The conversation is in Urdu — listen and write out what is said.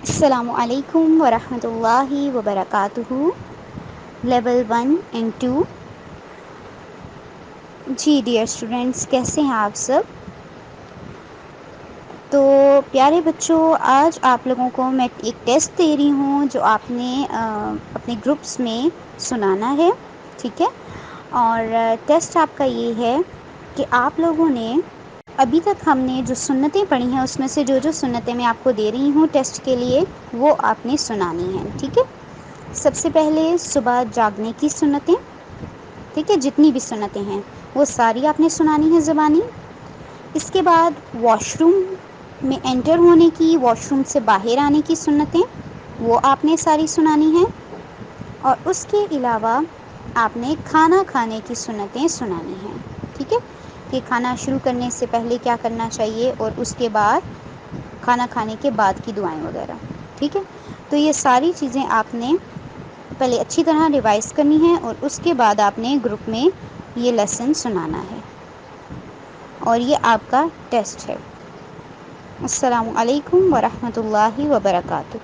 السلام علیکم ورحمۃ اللہ وبرکاتہ. Level 1 and 2. جی ڈیئر اسٹوڈینٹس، کیسے ہیں آپ سب؟ تو پیارے بچوں، آج آپ لوگوں کو میں ایک ٹیسٹ دے رہی ہوں جو آپ نے اپنے گروپس میں سنانا ہے. ٹھیک ہے؟ اور ٹیسٹ آپ کا یہ ہے کہ آپ لوگوں نے ابھی تک ہم نے جو سنتیں پڑھی ہیں اس میں سے جو سنتیں میں آپ کو دے رہی ہوں ٹیسٹ کے لیے، وہ آپ نے سنانی ہیں. ٹھیک ہے؟ سب سے پہلے صبح جاگنے کی سنتیں. ٹھیک ہے؟ جتنی بھی سنتیں ہیں وہ ساری آپ نے سنانی ہے زبانی. اس کے بعد واش روم میں انٹر ہونے کی، واش روم سے باہر آنے کی سنتیں، وہ آپ نے ساری سنانی ہیں. اور اس کے علاوہ آپ نے کھانا کھانے کی سنتیں سنانی ہیں. ٹھیک ہے؟ کہ کھانا شروع کرنے سے پہلے کیا کرنا چاہیے اور اس کے بعد کھانا کھانے کے بعد کی دعائیں وغیرہ. ٹھیک ہے؟ تو یہ ساری چیزیں آپ نے پہلے اچھی طرح ریوائز کرنی ہے اور اس کے بعد آپ نے گروپ میں یہ لیسن سنانا ہے. اور یہ آپ کا ٹیسٹ ہے. السلام علیکم ورحمۃ اللہ وبرکاتہ.